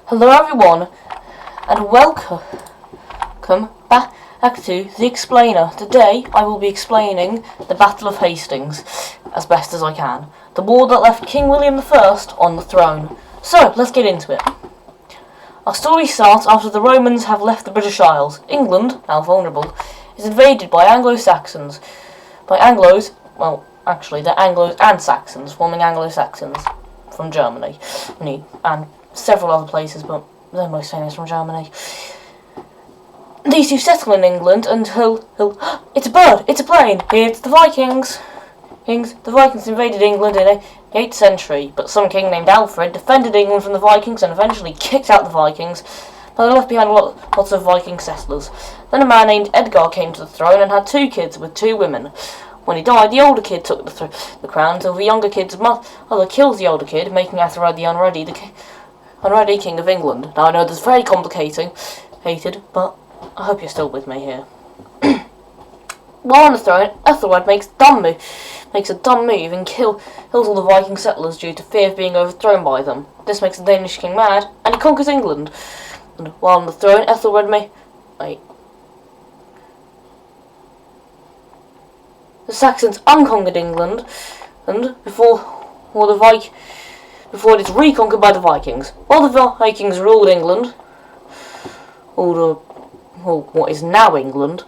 Hello everyone, and welcome back to The Explainer. Today I will be explaining the Battle of Hastings as best as I can. The war that left King William I on the throne. So, let's get into it. Our story starts after the Romans have left the British Isles. England, now vulnerable, is invaded by Anglo-Saxons. By Anglos, well, actually they're Anglos and Saxons, forming Anglo-Saxons from Germany. And several other places, but they're most famous from Germany. These two settle in England until it's a bird, it's a plane, it's the Vikings. The Vikings invaded England in the 8th century, but some king named Alfred defended England from the Vikings and eventually kicked out the Vikings, but they left behind lots of Viking settlers. Then a man named Edgar came to the throne and had 2 kids with 2 women. When he died, the older kid took the crown until the younger kid's mother kills the older kid, making Ethelred the Unready King of England. Now I know this is very complicated, but I hope you're still with me here. While on the throne, Ethelred makes a dumb move and kills all the Viking settlers due to fear of being overthrown by them. This makes the Danish king mad, and he conquers England. And while on the throne, Ethelred the Saxons unconquered England, and before it is reconquered by the Vikings. While the Vikings ruled England, what is now England,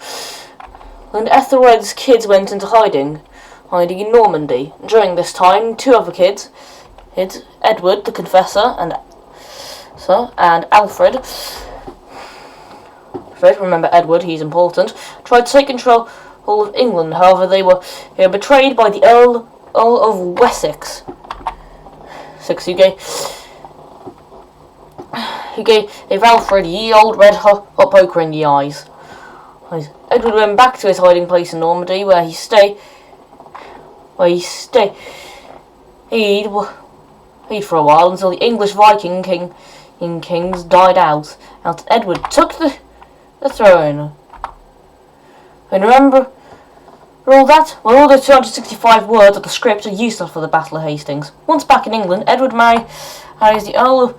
and Ethelred's kids went into hiding in Normandy. During this time, 2 other kids, Edward the Confessor and Alfred, remember Edward, he's important, tried to take control of England. However, they were betrayed by the Earl of Wessex, who gave Alfred ye old red hot poker in the eyes. Edward went back to his hiding place in Normandy, where he stayed for a while until the English Viking kings died out. And Edward took the throne. And remember all that? Well, all the 265 words of the script are useless for the Battle of Hastings. Once back in England, Edward marries the Earl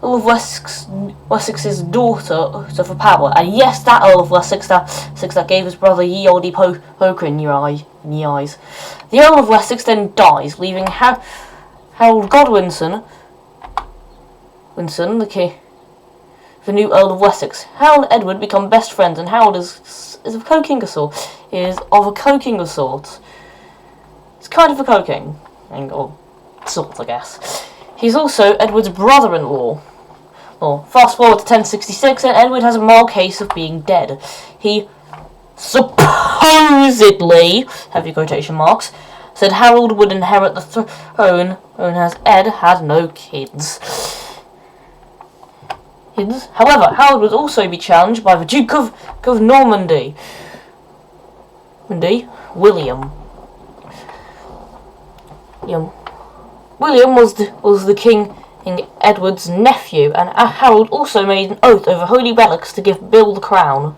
of Wessex's daughter for power. And yes, that Earl of Wessex that gave his brother ye olde poker in the eyes. The Earl of Wessex then dies, leaving Harold Godwinson, the new Earl of Wessex. Harold and Edward become best friends, and Harold is of a co-king of sorts. It's kind of a co-king, or sorts, I guess. He's also Edward's brother-in-law. Fast forward to 1066, and Edward has a mild case of being dead. He supposedly, heavy quotation marks, said Harold would inherit the throne, as Ed had no kids. However, Harold would also be challenged by the Duke of Normandy, William. William was the King Edward's nephew, and Harold also made an oath over holy relics to give Bill the crown.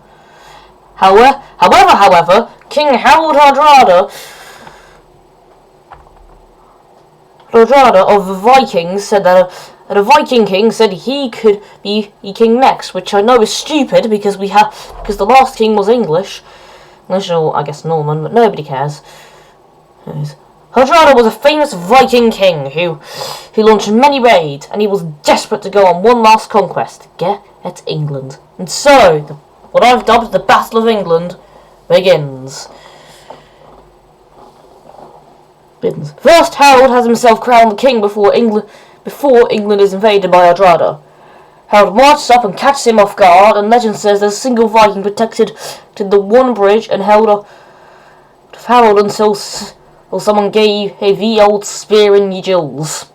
However, King Harold Hardrada of the Vikings said that a Viking king said he could be king next, which I know is stupid because the last king was English, or I guess Norman, but nobody cares. Hardrada was a famous Viking king who launched many raids, and he was desperate to go on one last conquest to get at England. And so, what I've dubbed the Battle of England begins. First, Harold has himself crowned the king before England is invaded by Hardrada. Harold marches up and catches him off guard, and legend says there's a single Viking protected to the one bridge and held up Harold until someone gave the old spear in ye gills.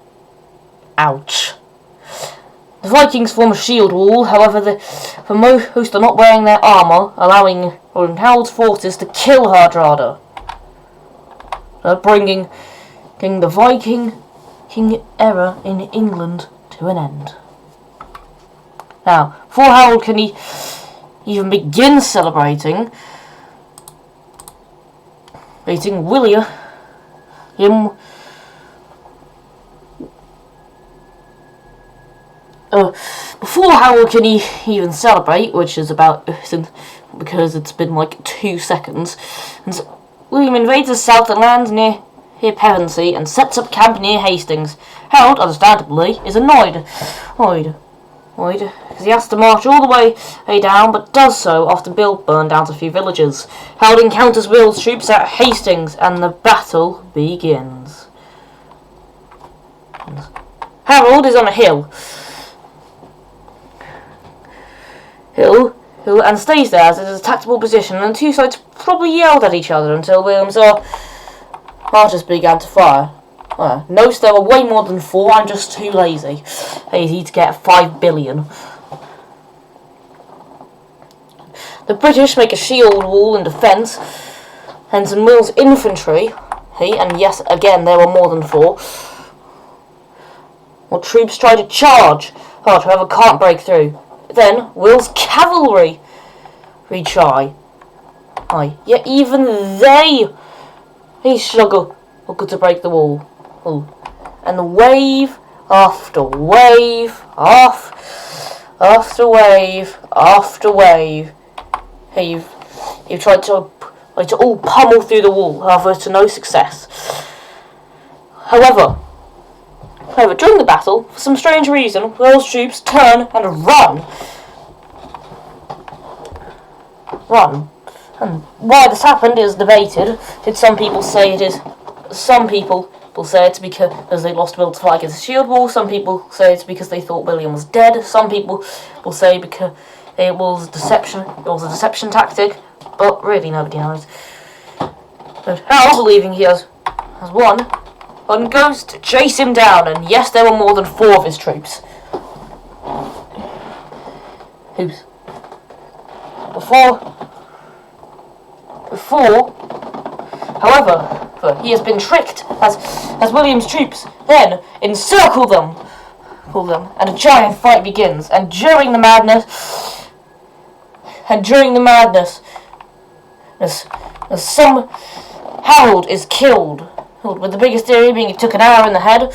Ouch. The Vikings form a shield wall, however the most are not wearing their armour, allowing Harold's forces to kill Hardrada, bringing the Viking king era in England to an end. Now, before Harold can even begin celebrating, William before Harold can even celebrate, which is about because it's been like 2 seconds, and so William invades the south and lands near Pevensey and sets up camp near Hastings. Harold, understandably, is annoyed because he has to march all the way down, but does so after Bill burned down a few villages. Harold encounters Will's troops at Hastings, and the battle begins. Harold is on a hill, and stays there as it is a tactical position, and the two sides probably yelled at each other until William's archers began to fire. Notice there were way more than 4, I'm just too lazy to get 5 billion. The British make a shield wall in defence, and in Will's infantry, and yes, again, there were more than 4, while troops try to charge, however can't break through. Then Will's cavalry try. Yet even they struggle to break the wall. And wave after wave after wave after wave, you've tried to all pummel through the wall, however to no success. However, during the battle, for some strange reason, Will's troops turn and run. And why this happened is debated. Some people say it's because they lost Will to fight against the shield wall. Some people say it's because they thought William was dead. Some people will say because it was deception. It was a deception tactic. But really, nobody knows. But Harold, believing he has won, and goes to chase him down, and yes, there were more than 4 of his troops. However, he has been tricked as William's troops then encircle them, and a giant fight begins. And during the madness, some Harold is killed. With the biggest theory being he took an arrow in the head,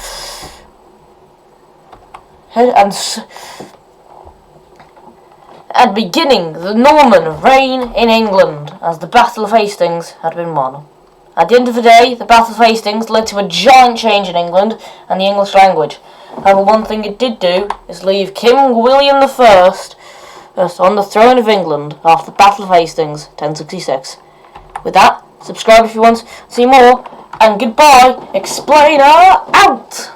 and beginning the Norman reign in England, as the Battle of Hastings had been won. At the end of the day, the Battle of Hastings led to a giant change in England and the English language. However, one thing it did do is leave King William I on the throne of England after the Battle of Hastings, 1066. With that, subscribe if you want to see more, and goodbye, Explainer out!